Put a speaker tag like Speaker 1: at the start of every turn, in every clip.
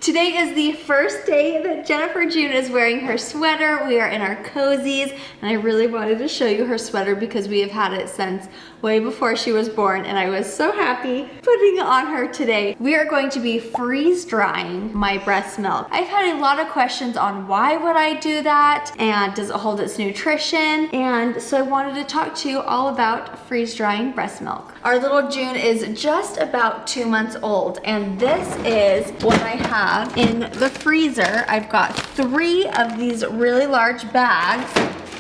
Speaker 1: Today is the first day that Jennifer June is wearing her sweater. We are in our cozies, and I really wanted to show you her sweater because we have had it since way before she was born, and I was so happy putting it on her today. We are going to be freeze drying my breast milk. I've had a lot of questions on why would I do that, and does it hold its nutrition, and so I wanted to talk to you all about freeze drying breast milk. Our little June is just about 2 months old, and this is what I have in the freezer. I've got 3 of these really large bags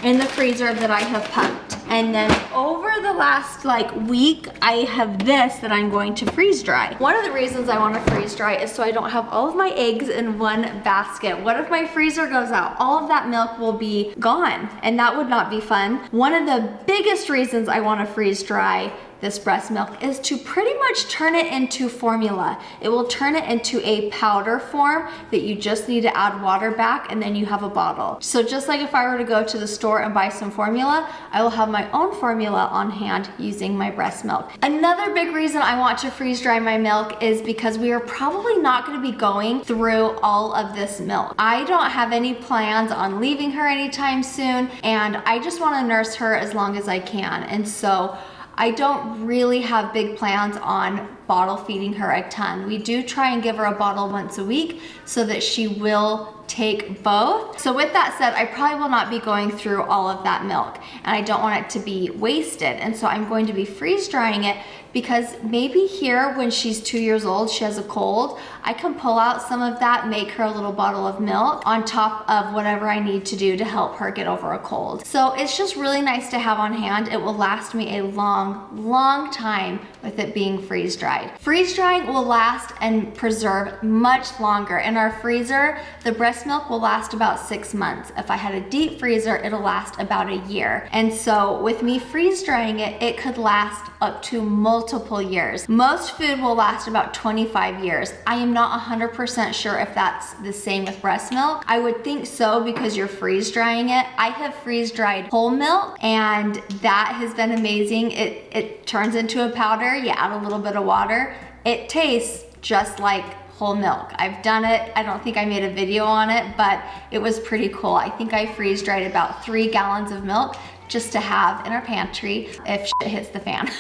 Speaker 1: in the freezer that I have pumped. And then over the last week, I have this that I'm going to freeze dry. One of the reasons I want to freeze dry is so I don't have all of my eggs in one basket. What if my freezer goes out? All of that milk will be gone, and that would not be fun. One of the biggest reasons I want to freeze dry this breast milk is to pretty much turn it into formula. It will turn it into a powder form that you just need to add water back, and then you have a bottle. So just like if I were to go to the store and buy some formula, I will have my own formula on hand using my breast milk. Another big reason I want to freeze dry my milk is because we are probably not going to be going through all of this milk. I don't have any plans on leaving her anytime soon, and I just want to nurse her as long as I can. And so I don't really have big plans on bottle feeding her a ton. We do try and give her a bottle once a week so that she will take both. So with that said, I probably will not be going through all of that milk, and I don't want it to be wasted. And so I'm going to be freeze drying it because maybe here when she's 2 years old, she has a cold, I can pull out some of that, make her a little bottle of milk on top of whatever I need to do to help her get over a cold. So it's just really nice to have on hand. It will last me a long time with it being freeze dried. Freeze drying will last and preserve much longer. In our freezer, the breast milk will last about 6 months. If I had a deep freezer, it'll last about a year. And so with me freeze drying it, it could last up to multiple years. Most food will last about 25 years. I am not 100% sure if that's the same with breast milk. I would think so because you're freeze drying it. I have freeze dried whole milk, and that has been amazing. It turns into a powder. You add a little bit of water. It tastes just like whole milk. I've done it. I don't think I made a video on it, but it was pretty cool. I think I freeze dried about 3 gallons of milk just to have in our pantry if shit hits the fan.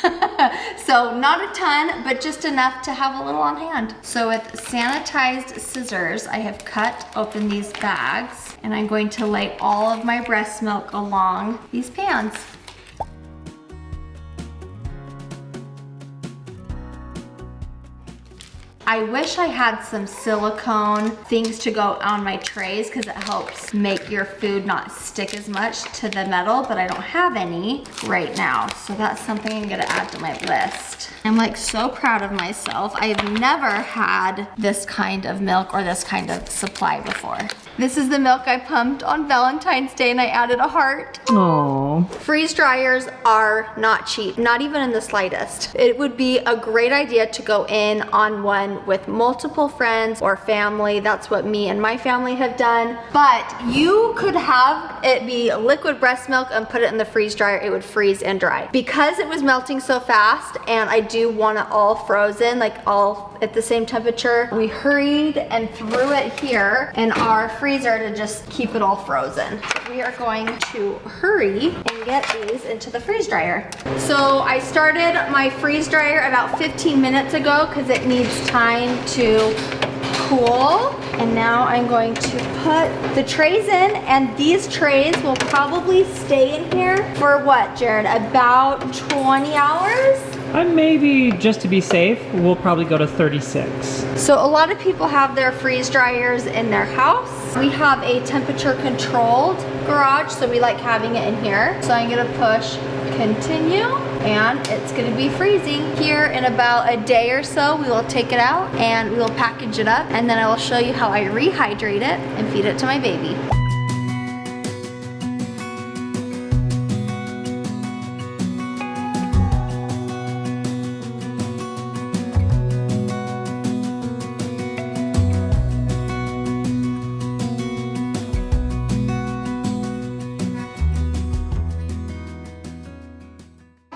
Speaker 1: So not a ton, but just enough to have a little on hand. So with sanitized scissors, I have cut open these bags, and I'm going to lay all of my breast milk along these pans. I wish I had some silicone things to go on my trays because it helps make your food not stick as much to the metal, but I don't have any right now. So that's something I'm gonna add to my list. I'm so proud of myself. I've never had this kind of milk or this kind of supply before. This is the milk I pumped on Valentine's Day, and I added a heart.
Speaker 2: Aww.
Speaker 1: Freeze dryers are not cheap, not even in the slightest. It would be a great idea to go in on one with multiple friends or family. That's what me and my family have done. But you could have it be liquid breast milk and put it in the freeze dryer. It would freeze and dry. Because it was melting so fast, and I do want it all frozen, all at the same temperature, we hurried and threw it here in our freezer to just keep it all frozen. We are going to hurry and get these into the freeze dryer. So I started my freeze dryer about 15 minutes ago because it needs time to cool. And now I'm going to put the trays in, and these trays will probably stay in here for what, Jared? About 20 hours?
Speaker 2: Maybe just to be safe, we'll probably go to 36.
Speaker 1: So a lot of people have their freeze dryers in their house. We have a temperature controlled garage, so we like having it in here. So I'm gonna push continue, and it's gonna be freezing here in about a day or so. We will take it out and we will package it up, and then I will show you how I rehydrate it and feed it to my baby.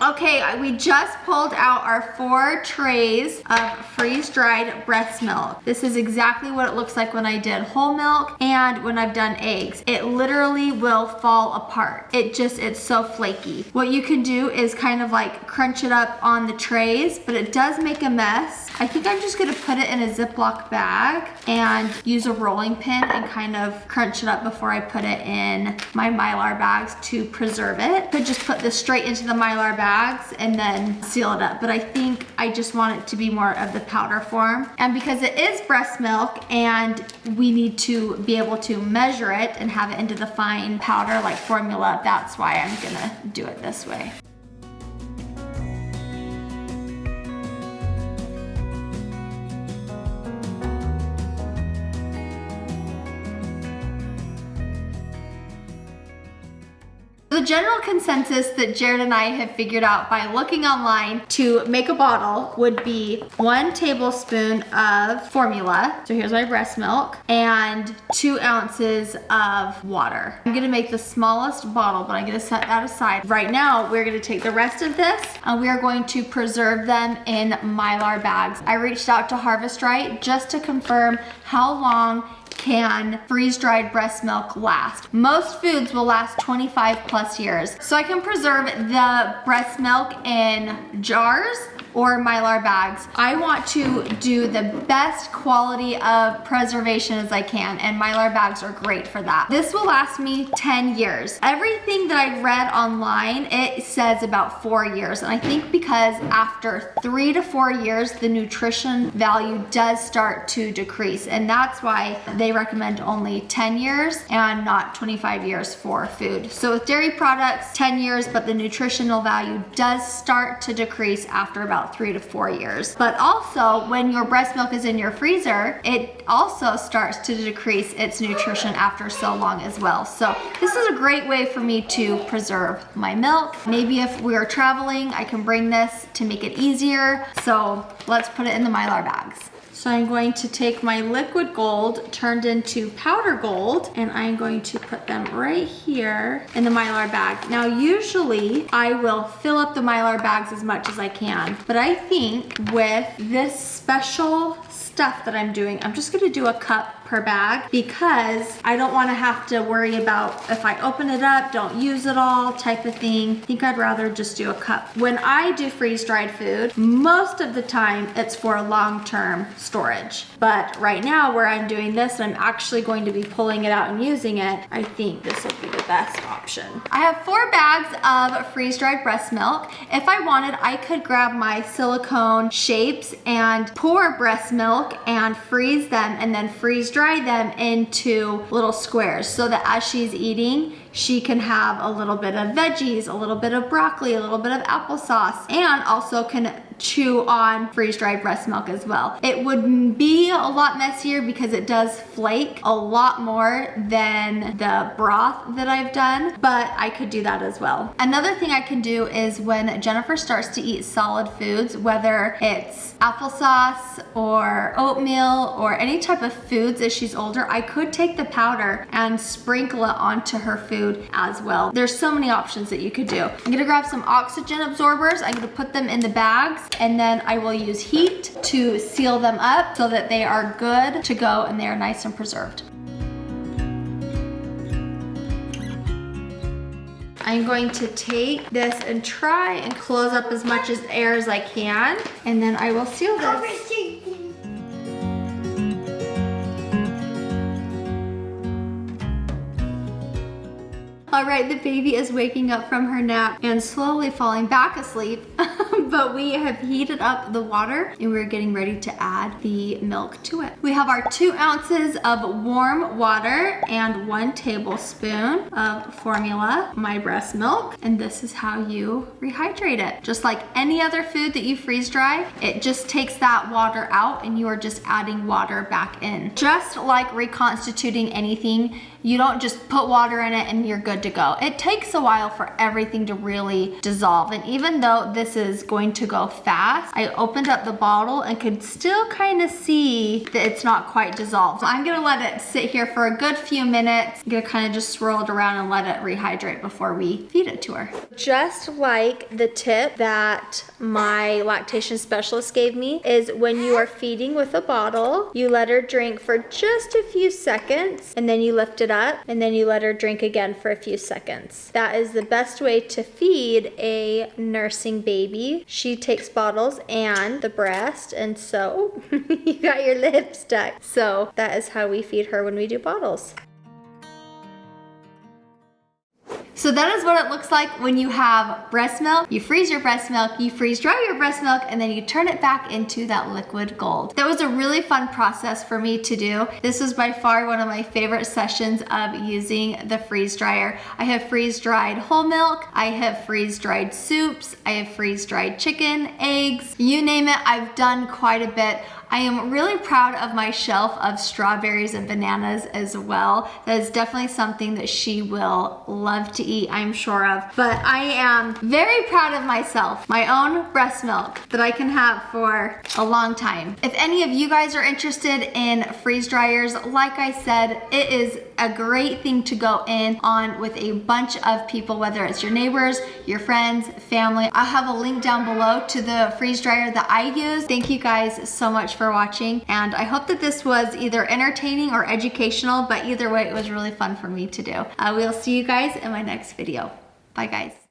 Speaker 1: Okay, Okay, we just pulled out our 4 trays of freeze-dried breast milk. This is exactly what it looks like when I did whole milk and when I've done eggs. It literally will fall apart. It's so flaky. What you can do is kind of like crunch it up on the trays, but it does make a mess. I think I'm just gonna put it in a Ziploc bag and use a rolling pin and kind of crunch it up before I put it in my Mylar bags to preserve it. Could just put this straight into the Mylar bags and then seal it up, but I think I just want it to be more of the powder form. And because it is breast milk and we need to be able to measure it and have it into the fine powder like formula, that's why I'm gonna do it this way. The general consensus that Jared and I have figured out by looking online to make a bottle would be 1 tablespoon of formula. So here's my breast milk and 2 ounces of water. I'm gonna make the smallest bottle, but I'm gonna set that aside. Right now, we're gonna take the rest of this and we are going to preserve them in Mylar bags. I reached out to Harvest Right just to confirm how long can freeze-dried breast milk last. Most foods will last 25 plus years. So I can preserve the breast milk in jars or Mylar bags. I want to do the best quality of preservation as I can, and Mylar bags are great for that. This will last me 10 years. Everything that I've read online, it says about 4 years, and I think because after 3 to 4 years, the nutrition value does start to decrease, and that's why they recommend only 10 years and not 25 years for food. So with dairy products, 10 years, but the nutritional value does start to decrease after about 3 to 4 years. But also, when your breast milk is in your freezer, it also starts to decrease its nutrition after so long as well. So this is a great way for me to preserve my milk. Maybe if we are traveling, I can bring this to make it easier. So let's put it in the Mylar bags. So I'm going to take my liquid gold turned into powder gold and I'm going to put them right here in the Mylar bag. Now usually I will fill up the Mylar bags as much as I can, but I think with this special stuff that I'm doing, I'm just gonna do a cup per bag because I don't wanna have to worry about if I open it up, don't use it all type of thing. I think I'd rather just do a cup. When I do freeze-dried food, most of the time it's for long-term storage. But right now where I'm doing this, I'm actually going to be pulling it out and using it. I think this will be the best option. I have 4 bags of freeze-dried breast milk. If I wanted, I could grab my silicone shapes and pour breast milk and freeze them and then freeze dry them into little squares so that as she's eating, she can have a little bit of veggies, a little bit of broccoli, a little bit of applesauce, and also can chew on freeze-dried breast milk as well. It would be a lot messier because it does flake a lot more than the broth that I've done, but I could do that as well. Another thing I can do is when Jennifer starts to eat solid foods, whether it's applesauce or oatmeal or any type of foods as she's older, I could take the powder and sprinkle it onto her food as well. There's so many options that you could do. I'm gonna grab some oxygen absorbers. I'm gonna put them in the bags and then I will use heat to seal them up so that they are good to go and they are nice and preserved. I'm going to take this and try and close up as much as air as I can, and then I will seal this. All right, the baby is waking up from her nap and slowly falling back asleep, but we have heated up the water and we're getting ready to add the milk to it. We have our 2 ounces of warm water and 1 tablespoon of formula, my breast milk, and this is how you rehydrate it. Just like any other food that you freeze dry, it just takes that water out and you are just adding water back in. Just like reconstituting anything, you don't just put water in it and you're good to go. It takes a while for everything to really dissolve, and even though this is going going to go fast, I opened up the bottle and could still kind of see that it's not quite dissolved. So I'm gonna let it sit here for a good few minutes. I'm gonna kind of just swirl it around and let it rehydrate before we feed it to her. Just like the tip that my lactation specialist gave me is when you are feeding with a bottle, you let her drink for just a few seconds and then you lift it up and then you let her drink again for a few seconds. That is the best way to feed a nursing baby. She takes bottles and the breast, and so you got your lips stuck. So that is how we feed her when we do bottles. So that is what it looks like when you have breast milk. You freeze your breast milk, you freeze dry your breast milk, and then you turn it back into that liquid gold. That was a really fun process for me to do. This was by far one of my favorite sessions of using the freeze dryer. I have freeze dried whole milk, I have freeze dried soups, I have freeze dried chicken, eggs, you name it, I've done quite a bit. I am really proud of my shelf of strawberries and bananas as well. That is definitely something that she will love to eat, I'm sure of. But I am very proud of myself, my own breast milk that I can have for a long time. If any of you guys are interested in freeze dryers, like I said, it is a great thing to go in on with a bunch of people, whether it's your neighbors, your friends, family. I'll have a link down below to the freeze dryer that I use. Thank you guys so much for watching, and I hope that this was either entertaining or educational, but either way it was really fun for me to do. We'll see you guys in my next video. Bye guys.